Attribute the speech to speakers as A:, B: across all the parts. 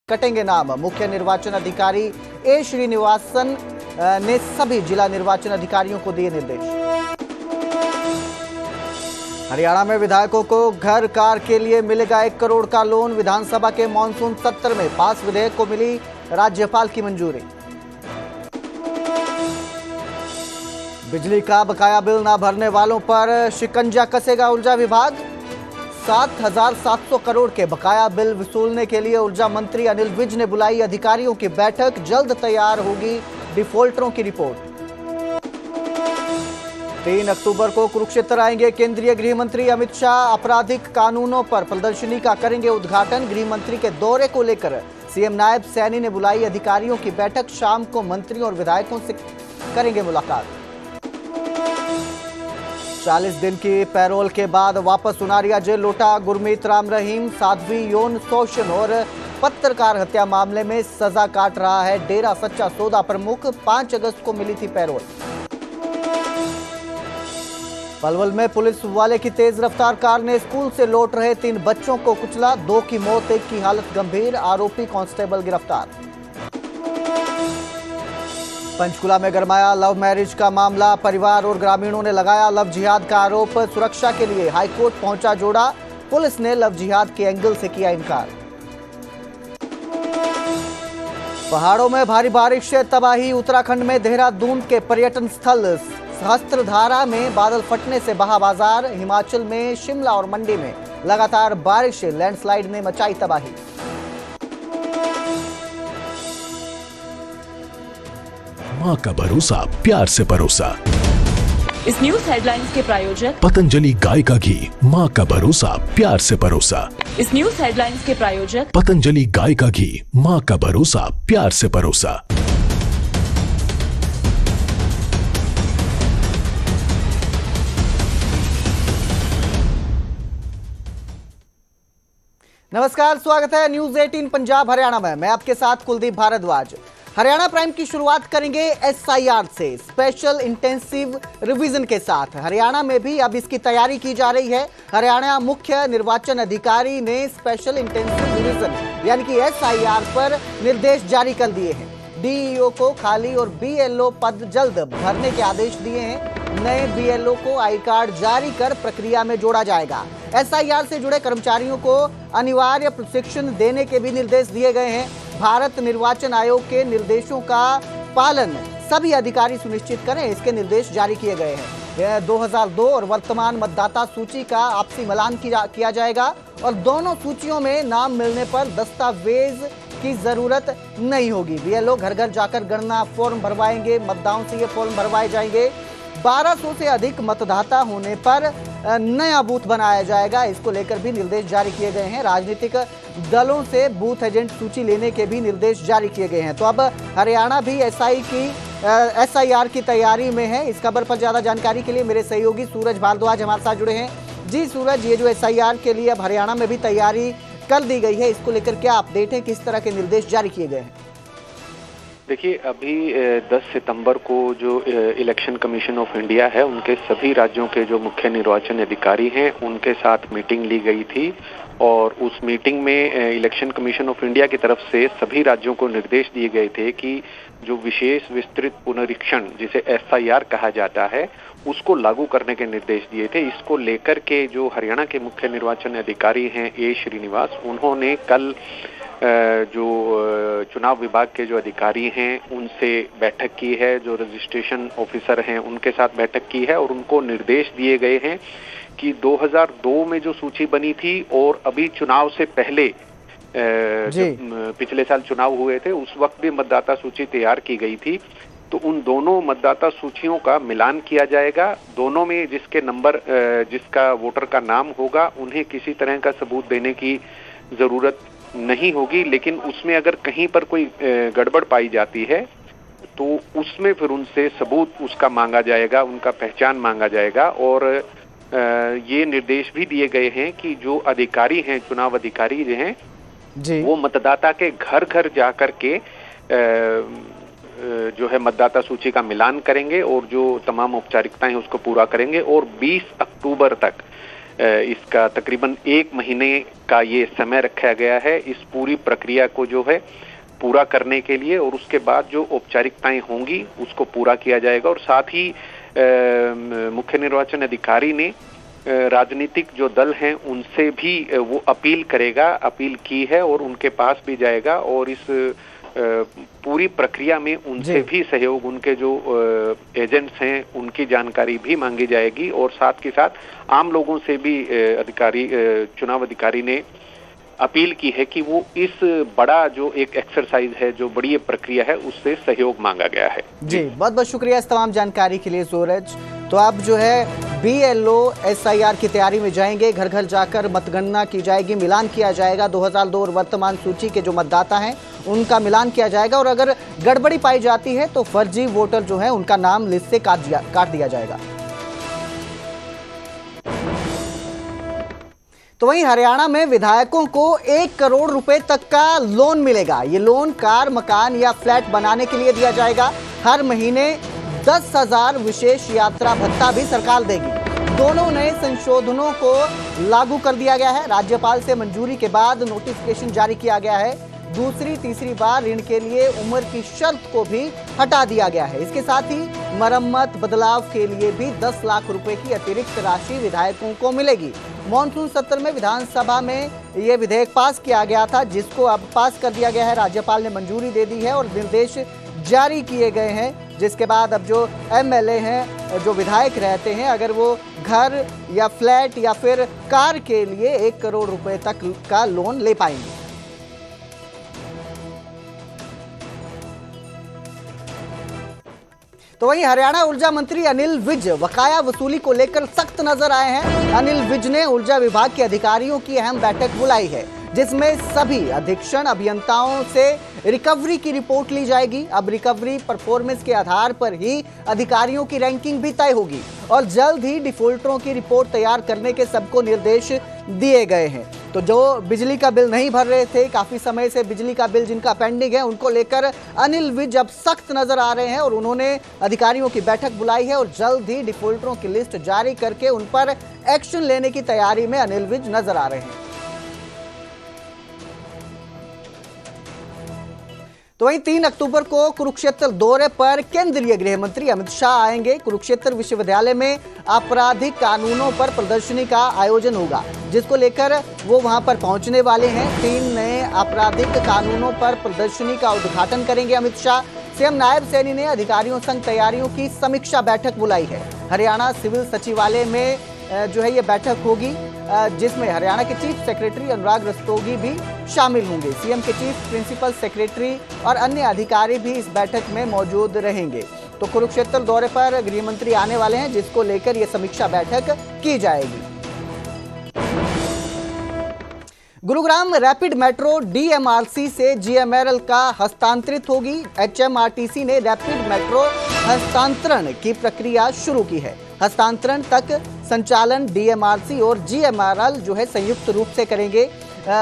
A: कटेंगे नाम। मुख्य निर्वाचन अधिकारी ए श्रीनिवासन ने सभी जिला निर्वाचन अधिकारियों को दिए निर्देश। हरियाणा में विधायकों को घर कार के लिए मिलेगा 1 करोड़ का लोन। विधानसभा के मानसून सत्र में पास विधेयक को मिली राज्यपाल की मंजूरी। बिजली का बकाया बिल न भरने वालों पर शिकंजा कसेगा ऊर्जा विभाग। 7,700 करोड़ के बकाया बिल वसूलने के लिए ऊर्जा मंत्री अनिल विज ने बुलाई अधिकारियों की बैठक। जल्द तैयार होगी डिफॉल्टरों की रिपोर्ट। 3 अक्टूबर को कुरुक्षेत्र आएंगे केंद्रीय गृह मंत्री अमित शाह। आपराधिक कानूनों पर प्रदर्शनी का करेंगे उद्घाटन। गृह मंत्री के दौरे को लेकर सीएम नायब सैनी ने बुलाई अधिकारियों की बैठक। शाम को मंत्रियों और विधायकों से करेंगे मुलाकात। 40 दिन की पैरोल के बाद वापस सुनारिया जेल लौटा गुरमीत राम रहीम। साध्वी यौन शोषण और पत्रकार हत्या मामले में सजा काट रहा है डेरा सच्चा सौदा प्रमुख। 5 अगस्त को मिली थी पैरोल। पलवल में पुलिस वाले की तेज रफ्तार कार ने स्कूल से लौट रहे 3 बच्चों को कुचला। 2 की मौत, 1 की हालत गंभीर। आरोपी कांस्टेबल गिरफ्तार। पंचकुला में गरमाया लव मैरिज का मामला। परिवार और ग्रामीणों ने लगाया लव जिहाद का आरोप। सुरक्षा के लिए हाईकोर्ट पहुंचा जोड़ा। पुलिस ने लव जिहाद के एंगल से किया इनकार। पहाड़ों में भारी बारिश से तबाही। उत्तराखंड में देहरादून के पर्यटन स्थल सहस्त्रधारा में बादल फटने से बहा बाजार। हिमाचल में शिमला और मंडी में लगातार बारिश से लैंडस्लाइड ने मचाई तबाही।
B: मां का भरोसा, प्यार से परोसा।
C: इस न्यूज हेडलाइंस के प्रायोजक
B: पतंजलि गाय का घी। मां का भरोसा, प्यार से परोसा।
C: इस न्यूज हेडलाइंस के प्रायोजक
B: पतंजलि गाय का घी। मां का भरोसा, प्यार से परोसा।
A: नमस्कार, स्वागत है न्यूज 18 पंजाब हरियाणा में। मैं आपके साथ कुलदीप भारद्वाज। हरियाणा प्राइम की शुरुआत करेंगे एसआईआर से, स्पेशल इंटेंसिव रिवीजन के साथ। हरियाणा में भी अब इसकी तैयारी की जा रही है। हरियाणा मुख्य निर्वाचन अधिकारी ने स्पेशल इंटेंसिव रिवीजन यानी कि एसआईआर पर निर्देश जारी कर दिए हैं। डीईओ को खाली और बीएलओ पद जल्द भरने के आदेश दिए हैं। नए बीएलओ को आई कार्ड जारी कर प्रक्रिया में जोड़ा जाएगा। एसआईआर से जुड़े कर्मचारियों को अनिवार्य प्रशिक्षण देने के भी निर्देश दिए गए हैं। भारत निर्वाचन आयोग के निर्देशों का पालन सभी अधिकारी सुनिश्चित करें, इसके निर्देश जारी किए गए हैं। 2002 और वर्तमान मतदाता सूची का आपसी मिलान किया जाएगा और दोनों सूचियों में नाम मिलने पर दस्तावेज की जरूरत नहीं होगी। बीएलओ घर घर जाकर गणना फॉर्म भरवाएंगे। मतदाताओं से ये फॉर्म भरवाए जाएंगे। 1200 से अधिक मतदाता होने पर नया बूथ बनाया जाएगा। इसको लेकर भी निर्देश जारी किए गए हैं। राजनीतिक दलों से बूथ एजेंट सूची लेने के भी निर्देश जारी किए गए हैं। तो अब हरियाणा भी एसआईआर की तैयारी में है। इस खबर पर ज्यादा जानकारी के लिए मेरे सहयोगी सूरज भारद्वाज हमारे साथ जुड़े हैं। जी सूरज, ये जो एसआईआर के लिए अब हरियाणा में भी तैयारी कर दी गई है, इसको लेकर क्या अपडेट है? किस तरह के निर्देश जारी किए गए हैं?
D: देखिए, अभी 10 सितंबर को जो इलेक्शन कमीशन ऑफ इंडिया है, उनके सभी राज्यों के जो मुख्य निर्वाचन अधिकारी हैं, उनके साथ मीटिंग ली गई थी और उस मीटिंग में इलेक्शन कमीशन ऑफ इंडिया की तरफ से सभी राज्यों को निर्देश दिए गए थे कि जो विशेष विस्तृत पुनरीक्षण जिसे एसआईआर कहा जाता है, उसको लागू करने के निर्देश दिए थे। इसको लेकर के जो हरियाणा के मुख्य निर्वाचन अधिकारी हैं ए श्रीनिवास, उन्होंने कल जो चुनाव विभाग के जो अधिकारी हैं उनसे बैठक की है। जो रजिस्ट्रेशन ऑफिसर हैं उनके साथ बैठक की है और उनको निर्देश दिए गए हैं कि 2002 में जो सूची बनी थी और अभी चुनाव से पहले पिछले साल चुनाव हुए थे, उस वक्त भी मतदाता सूची तैयार की गई थी। तो उन दोनों मतदाता सूचियों का मिलान किया जाएगा। दोनों में जिसके नंबर, जिसका वोटर का नाम होगा, उन्हें किसी तरह का सबूत देने की जरूरत नहीं होगी। लेकिन उसमें अगर कहीं पर कोई गड़बड़ पाई जाती है तो उसमें फिर उनसे सबूत उसका मांगा जाएगा, उनका पहचान मांगा जाएगा। और ये निर्देश भी दिए गए हैं कि जो अधिकारी हैं, चुनाव अधिकारी जो हैं जी, वो मतदाता के घर घर जाकर के जो है मतदाता सूची का मिलान करेंगे और जो तमाम औपचारिकताएं उसको पूरा करेंगे। और 20 अक्टूबर तक इसका तकरीबन 1 महीने का ये समय रखा गया है इस पूरी प्रक्रिया को जो है पूरा करने के लिए, और उसके बाद जो औपचारिकताएं होंगी उसको पूरा किया जाएगा। और साथ ही मुख्य निर्वाचन अधिकारी ने राजनीतिक जो दल हैं उनसे भी वो अपील की है और उनके पास भी जाएगा, और इस पूरी प्रक्रिया में उनसे भी सहयोग, उनके जो एजेंट्स हैं उनकी जानकारी भी मांगी जाएगी। और साथ के साथ आम लोगों से भी चुनाव अधिकारी ने अपील की है कि वो इस बड़ा जो एक एक्सरसाइज है, जो बड़ी प्रक्रिया है, उससे सहयोग मांगा गया है।
A: जी बहुत बहुत शुक्रिया इस तमाम जानकारी के लिए सूरज। तो अब जो है BLO SIR की तैयारी में जाएंगे, घर घर जाकर मतगणना की जाएगी, मिलान किया जाएगा 2002 और वर्तमान सूची के जो मतदाता हैं उनका मिलान किया जाएगा, और अगर गड़बड़ी पाई जाती है तो फर्जी वोटर जो है उनका नाम लिस्ट से काट दिया जाएगा। तो वहीं हरियाणा में विधायकों को 1 करोड़ रुपए तक का लोन मिलेगा। ये लोन कार, मकान या फ्लैट बनाने के लिए दिया जाएगा। हर महीने 10,000 विशेष यात्रा भत्ता भी सरकार देगी। दोनों नए संशोधनों को लागू कर दिया गया है। राज्यपाल से मंजूरी के बाद नोटिफिकेशन जारी किया गया है। दूसरी तीसरी बार ऋण के लिए उम्र की शर्त को भी हटा दिया गया है। इसके साथ ही मरम्मत बदलाव के लिए भी 10 लाख रुपए की अतिरिक्त राशि विधायकों को मिलेगी। मॉनसून सत्र में विधानसभा में यह विधेयक पास किया गया था, जिसको अब पास कर दिया गया है। राज्यपाल ने मंजूरी दे दी है और निर्देश जारी किए गए हैं, जिसके बाद अब जो MLA हैं, जो विधायक रहते हैं, अगर वो घर या फ्लैट या फिर कार के लिए 1 करोड़ रुपए तक का लोन ले पाएंगे। तो वहीं हरियाणा ऊर्जा मंत्री अनिल विज बकाया वसूली को लेकर सख्त नजर आए हैं। अनिल विज ने ऊर्जा विभाग के अधिकारियों की अहम बैठक बुलाई है, जिसमें सभी अधीक्षण अभियंताओं से रिकवरी की रिपोर्ट ली जाएगी। अब रिकवरी परफॉर्मेंस के आधार पर ही अधिकारियों की रैंकिंग भी तय होगी, और जल्द ही डिफॉल्टरों की रिपोर्ट तैयार करने के सबको निर्देश दिए गए हैं। तो जो बिजली का बिल नहीं भर रहे थे, काफी समय से बिजली का बिल जिनका पेंडिंग है, उनको लेकर अनिल विज अब सख्त नजर आ रहे हैं, और उन्होंने अधिकारियों की बैठक बुलाई है और जल्द ही डिफॉल्टरों की लिस्ट जारी करके उन पर एक्शन लेने की तैयारी में अनिल विज नजर आ रहे हैं। तो वहीं 3 अक्टूबर को कुरुक्षेत्र दौरे पर केंद्रीय गृह मंत्री अमित शाह आएंगे। कुरुक्षेत्र विश्वविद्यालय में आपराधिक कानूनों पर प्रदर्शनी का आयोजन होगा, जिसको लेकर वो वहां पर पहुंचने वाले हैं। 3 नए आपराधिक कानूनों पर प्रदर्शनी का उद्घाटन करेंगे अमित शाह। सीएम नायब सैनी ने अधिकारियों संग तैयारियों की समीक्षा बैठक बुलाई है। हरियाणा सिविल सचिवालय में जो है ये बैठक होगी, जिसमें हरियाणा के चीफ सेक्रेटरी अनुराग रस्तोगी भी शामिल होंगे। सीएम के चीफ प्रिंसिपल सेक्रेटरी और अन्य अधिकारी भी इस बैठक में मौजूद रहेंगे। तो कुरुक्षेत्र दौरे पर गृह मंत्री आने वाले हैं, जिसको लेकर ये समीक्षा बैठक की जाएगी। गुरुग्राम रैपिड मेट्रो DMRC से GMRL का हस्तांतरित होगी। HMRTC ने रैपिड मेट्रो हस्तांतरण की प्रक्रिया शुरू की है। हस्तांतरण तक संचालन DMRC और GMRL जो है संयुक्त रूप से करेंगे।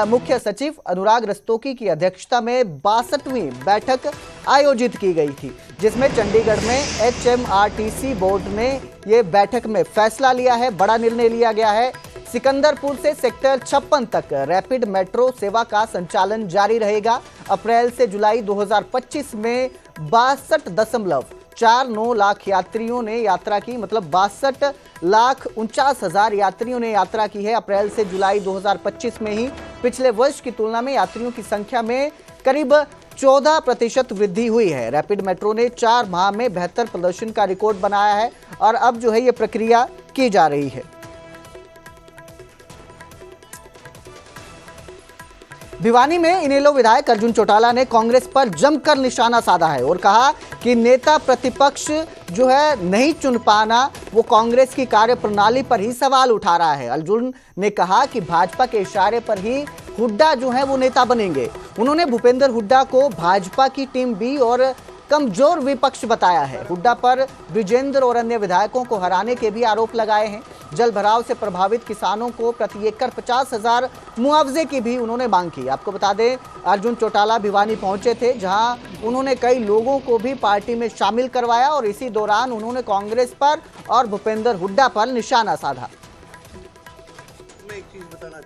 A: मुख्य सचिव अनुराग रस्तोगी की अध्यक्षता में 62वीं बैठक आयोजित की गई थी, जिसमें चंडीगढ़ में HMRTC बोर्ड ने ये बैठक में फैसला लिया है, बड़ा निर्णय लिया गया है। सिकंदरपुर से सेक्टर 56 तक रैपिड मेट्रो सेवा का संचालन जारी रहेगा। अप्रैल से जुलाई 2025 में 62.49 लाख यात्रियों ने यात्रा की, मतलब 62,49,000 यात्रियों ने यात्रा की है। अप्रैल से जुलाई 2025 में ही पिछले वर्ष की तुलना में यात्रियों की संख्या में करीब 14% वृद्धि हुई है। रैपिड मेट्रो ने 4 माह में बेहतर प्रदर्शन का रिकॉर्ड बनाया है, और अब जो है ये प्रक्रिया की जा रही है। भिवानी में इनेलो विधायक अर्जुन चौटाला ने कांग्रेस पर जमकर निशाना साधा है और कहा कि नेता प्रतिपक्ष जो है नहीं चुन पाना, वो कांग्रेस की कार्यप्रणाली पर ही सवाल उठा रहा है। अर्जुन ने कहा कि भाजपा के इशारे पर ही हुड्डा जो है वो नेता बनेंगे। उन्होंने भूपेंद्र हुड्डा को भाजपा की टीम बी और कमजोर विपक्ष बताया है। हुड्डा पर ब्रिजेंद्र और अन्य विधायकों को हराने के भी आरोप लगाए हैं। जल भराव से प्रभावित किसानों को प्रति एकड़ 50,000 मुआवजे की भी उन्होंने मांग की। आपको बता दें, अर्जुन चौटाला भिवानी पहुंचे थे, जहां उन्होंने कई लोगों को भी पार्टी में शामिल करवाया, और इसी दौरान उन्होंने कांग्रेस पर और भूपेंद्र हुड्डा पर निशाना साधा।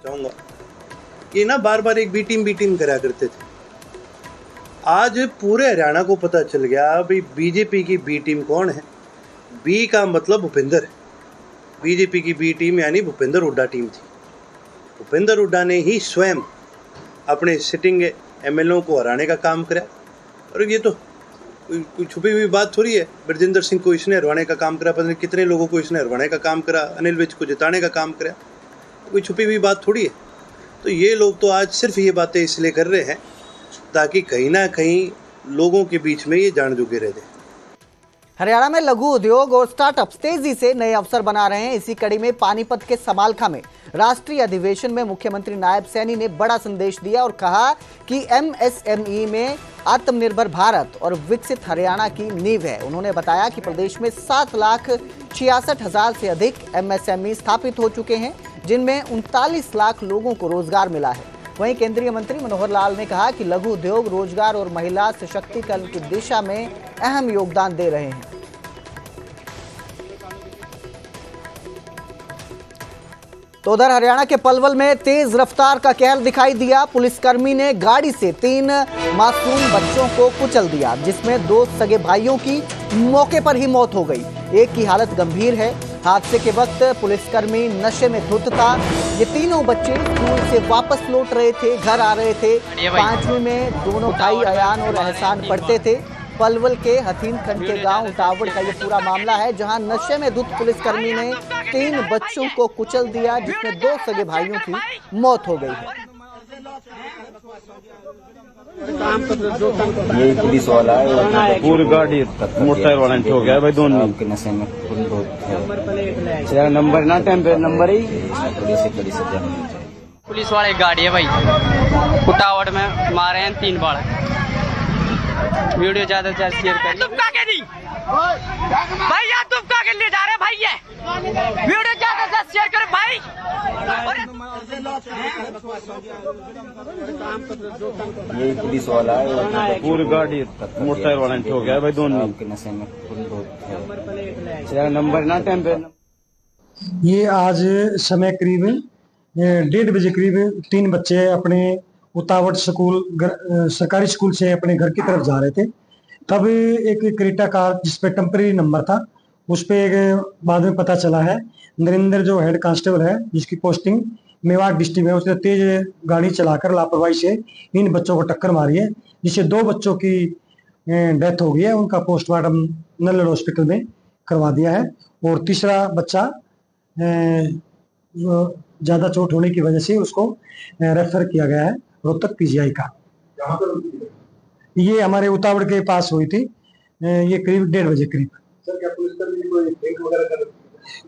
E: चाहूँगा कि ना बार बार एक बी टीम करा करते थे। आज पूरे हरियाणा को पता चल गया भाई बीजेपी की बी टीम कौन है। बी का मतलब भूपेंद्र है। बीजेपी की बी टीम यानी भूपेंद्र हुड्डा टीम थी। भूपेंद्र हुड्डा ने ही स्वयं अपने सिटिंग एमएलओ को हराने का काम करा। और ये तो कोई छुपी हुई बात थोड़ी है। ब्रजेंद्र सिंह को इसने हरवाने का काम करा, पता नहीं कितने लोगों को इसने हरवाने का काम करा, अनिल विज को जिताने का काम करा। कोई छुपी हुई बात थोड़ी है। तो ये लोग तो आज सिर्फ ये बातें इसलिए कर रहे हैं ताकि कहीं ना कहीं लोगों के बीच में ये जान जोगे रह जाए।
A: हरियाणा में लघु उद्योग और स्टार्टअप्स तेजी से नए अवसर बना रहे हैं। इसी कड़ी में पानीपत के समालखा में राष्ट्रीय अधिवेशन में मुख्यमंत्री नायब सैनी ने बड़ा संदेश दिया और कहा कि एमएसएमई में आत्मनिर्भर भारत और विकसित हरियाणा की नींव है। उन्होंने बताया कि प्रदेश में 7,66,000 से अधिक एमएसएमई स्थापित हो चुके हैं, जिनमें 39 लाख लोगों को रोजगार मिला है। वहीं केंद्रीय मंत्री मनोहर लाल ने कहा कि लघु उद्योग रोजगार और महिला सशक्तिकरण की दिशा में अहम योगदान दे रहे हैं। तो उधर हरियाणा के पलवल में तेज रफ्तार का कहर दिखाई दिया। पुलिसकर्मी ने गाड़ी से 3 मासूम बच्चों को कुचल दिया, जिसमें 2 सगे भाइयों की मौके पर ही मौत हो गई। एक की हालत गंभीर है। हादसे के वक्त पुलिसकर्मी नशे में धुत था। ये तीनों बच्चे स्कूल से वापस लौट रहे थे, घर आ रहे थे। 5वीं में दोनों भाई अयान और एहसान पढ़ते थे। पलवल के हथीन खंड के गांव उटावड़ का ये पूरा मामला है, जहां नशे में धुत पुलिसकर्मी ने 3 बच्चों को कुचल दिया, जिसमें 2 सगे भाइयों की मौत हो गई है।
F: यही पुलिस वाला है, पूरी गाड़ी मोटरसाइकिल वाला हो गया भाई। दोनों के नशे में नंबर ना टाइम पे नंबर ही
G: पुलिस वाले गाड़ी है भाई, उटावड़ में मारे हैं 3 बार। वीडियो ज्यादा से ज्यादा शेयर करिए। तुम काके नहीं भाई, यार तुम काके ले जा रहे भाई, ये वीडियो ज्यादा से ज्यादा शेयर करो भाई।
F: यही पुलिस वाला है, पूरी गाड़ी मोटरसाइकिल वाला हो गया भाई। दोनों के नशे में नंबर ना टाइम पे।
H: ये आज समय करीब 1:30 बजे करीब 3 बच्चे अपने उतावड़ स्कूल सरकारी स्कूल से अपने घर की तरफ जा रहे थे। तब एक क्रेटा कार जिसपे टेम्परेरी नंबर था, उस पे बाद में पता चला है नरेंद्र जो हेड कांस्टेबल है, जिसकी पोस्टिंग मेवाड़ डिस्ट्रिक्ट में, उसने तेज गाड़ी चलाकर लापरवाही से इन बच्चों को टक्कर मारी है, जिससे 2 बच्चों की डेथ हो गई है। उनका पोस्टमार्टम नल्लड़ हॉस्पिटल में करवा दिया है। और तीसरा बच्चा ज्यादा चोट होने की वजह से उसको रेफर किया गया है रोहतक पीजीआई का। ये हमारे उतावड़ के पास हुई थी, ये करीब 1:30 बजे करीब। सर, क्या पुलिसकर्मी कोई ड्रिंक वगैरह कर?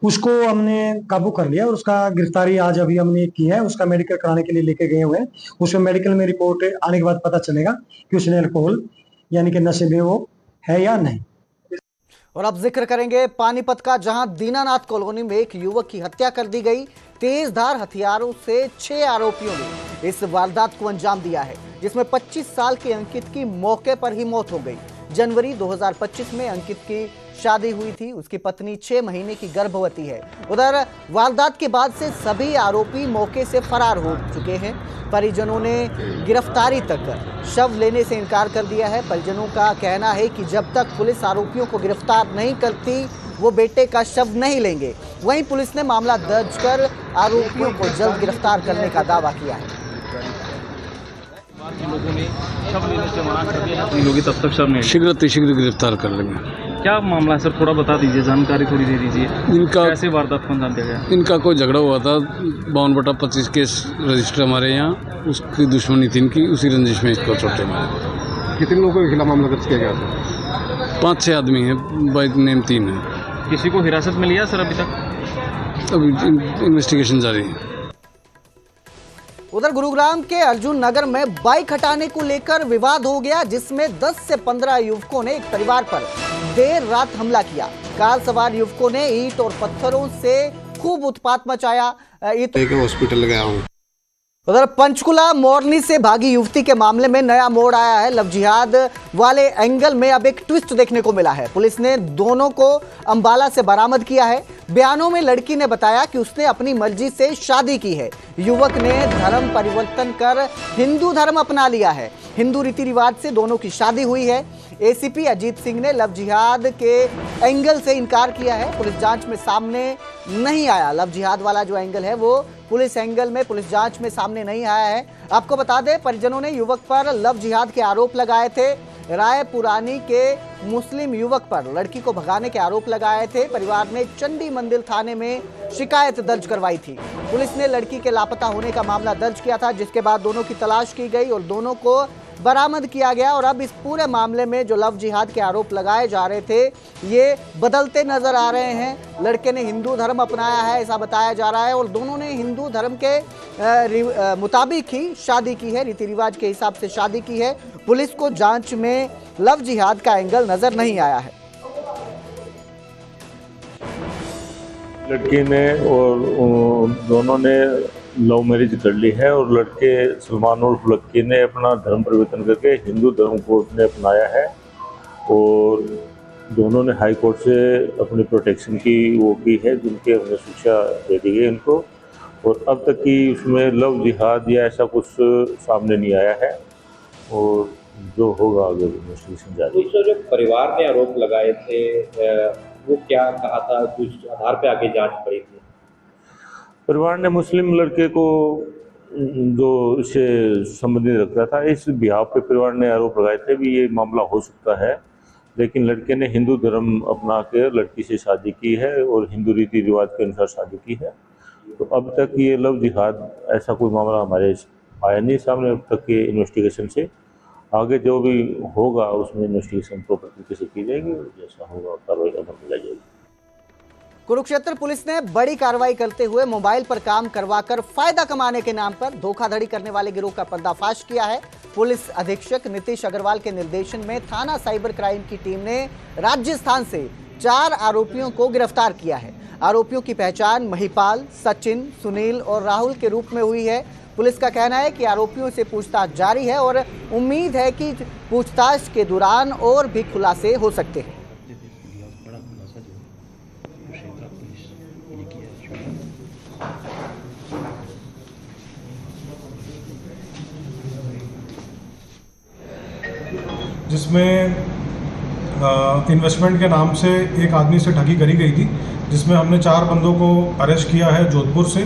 H: उसको हमने काबू कर लिया और उसका गिरफ्तारी आज अभी हमने की है। उसका मेडिकल कराने के लिए लेके गए हुए हैं। उसमें मेडिकल में रिपोर्ट आने के बाद पता चलेगा कि उसने अल्कोहल यानी कि नशे में वो है या नहीं।
A: और अब जिक्र करेंगे पानीपत का, जहां दीनानाथ कॉलोनी में एक युवक की हत्या कर दी गई। तेजधार हथियारों से 6 आरोपियों ने इस वारदात को अंजाम दिया है, जिसमें 25 साल के अंकित की मौके पर ही मौत हो गई। जनवरी 2025 में अंकित की शादी हुई थी। उसकी पत्नी 6 महीने की गर्भवती है। उधर वारदात के बाद से सभी आरोपी मौके से फरार हो चुके हैं। परिजनों ने गिरफ्तारी तक शव लेने से इनकार कर दिया है। परिजनों का कहना है कि जब तक पुलिस आरोपियों को गिरफ्तार नहीं करती, वो बेटे का शव नहीं लेंगे। वहीं पुलिस ने मामला दर्ज कर आरोपियों को जल्द गिरफ्तार करने का दावा किया है।
I: लोगों ने शव लेने से मना कर दिया है, तब तक शव नहीं,
J: शीघ्र गिरफ्तार कर लेंगे।
I: क्या मामला है सर, थोड़ा बता दीजिए, जानकारी थोड़ी दे दीजिए। इनका कैसे वारदात को अंजाम दिया गया?
J: इनका कोई झगड़ा हुआ था, 52/25 केस रजिस्टर हमारे यहाँ, उसकी दुश्मनी थी इनकी, उसी रंजिश में इसको चोटें मारे।
K: कितने लोगों के खिलाफ मामला दर्ज किया गया था?
J: 5-6 आदमी हैं, बाई नेम 3 है।
I: किसी को हिरासत में लिया सर अभी तक?
J: अभी इन्वेस्टिगेशन जारी है।
A: उधर गुरुग्राम के अर्जुन नगर में बाइक हटाने को लेकर विवाद हो गया, जिसमें 10 से 15 युवकों ने एक परिवार पर देर रात हमला किया। कार सवार युवकों ने ईंट और पत्थरों से खूब उत्पात मचाया।
K: हॉस्पिटल गया हूँ,
A: उधर पंचकुला मोरनी से भागी युवती के मामले में नया मोड़ आया है। लव जिहाद वाले एंगल में अब एक ट्विस्ट देखने को मिला है। पुलिस ने दोनों को अंबाला से बरामद किया है। बयानों में लड़की ने बताया कि उसने अपनी मर्जी से शादी की है। युवक ने धर्म परिवर्तन कर हिंदू धर्म अपना लिया है। हिंदू रीति रिवाज से दोनों की शादी हुई है। एसीपी अजीत सिंह ने लव जिहाद के एंगल से इनकार किया है। पुलिस जांच में सामने नहीं आया। लव जिहाद वाला जो एंगल है वो पुलिस जांच में सामने नहीं आया है। आपको बता दें, परिजनों ने युवक पर लव जिहाद के आरोप लगाए थे। रायपुरानी के मुस्लिम युवक पर लड़की को भगाने के आरोप लगाए थे। परिवार ने चंडी मंदिर थाने में शिकायत दर्ज करवाई थी। पुलिस ने लड़की के लापता होने का मामला दर्ज किया था, जिसके बाद दोनों की तलाश की गई और दोनों को बरामद किया गया। और अब इस पूरे मामले में जो लव जिहाद के आरोप लगाए जा रहे थे ये बदलते नजर आ रहे हैं। लड़के ने हिंदू धर्म अपनाया है ऐसा बताया जा रहा है और दोनों ने हिंदू धर्म के मुताबिक ही शादी की है, रीति रिवाज के हिसाब से शादी की है। पुलिस को जांच में लव जिहाद का एंगल नजर नहीं आया है।
L: लड़की ने और दोनों ने लव मैरिज कर ली है और लड़के सलमान उर्फ लक्की ने अपना धर्म परिवर्तन करके हिंदू धर्म को उसने अपनाया है और दोनों ने हाई कोर्ट से अपनी प्रोटेक्शन की वो की है, जिनके हमने शिक्षा दे दी है इनको। और अब तक की उसमें लव जिहाद या ऐसा कुछ सामने नहीं आया है और जो होगा आगे इन्वेस्टिगेशन जारी।
M: जो परिवार ने आरोप लगाए थे वो क्या कहा था, किस आधार पे आगे जांच पड़ी थी?
L: परिवार ने मुस्लिम लड़के को जो इससे संबंधित रख रहा था, इस बिहाव पे परिवार ने आरोप लगाए थे भी ये मामला हो सकता है, लेकिन लड़के ने हिंदू धर्म अपना के लड़की से शादी की है और हिंदू रीति रिवाज के अनुसार शादी की है। तो अब तक ये लव जिहाद ऐसा कोई मामला हमारे आया नहीं सामने। अब तक के इन्वेस्टिगेशन से आगे जो भी होगा उसमें इन्वेस्टिगेशन प्रॉपर तरीके से की जाएगी और जैसा होगा कार्रवाई अमल में लाई जाएगी।
A: कुरुक्षेत्र पुलिस ने बड़ी कार्रवाई करते हुए मोबाइल पर काम करवाकर फायदा कमाने के नाम पर धोखाधड़ी करने वाले गिरोह का पर्दाफाश किया है। पुलिस अधीक्षक नीतीश अग्रवाल के निर्देशन में थाना साइबर क्राइम की टीम ने राजस्थान से 4 आरोपियों को गिरफ्तार किया है। आरोपियों की पहचान महिपाल, सचिन, सुनील और राहुल के रूप में हुई है। पुलिस का कहना है कि आरोपियों से पूछताछ जारी है और उम्मीद है कि पूछताछ के दौरान और भी खुलासे हो सकते हैं।
N: जिसमें इन्वेस्टमेंट के नाम से एक आदमी से ठगी करी गई थी, जिसमें हमने 4 बंदों को अरेस्ट किया है जोधपुर से।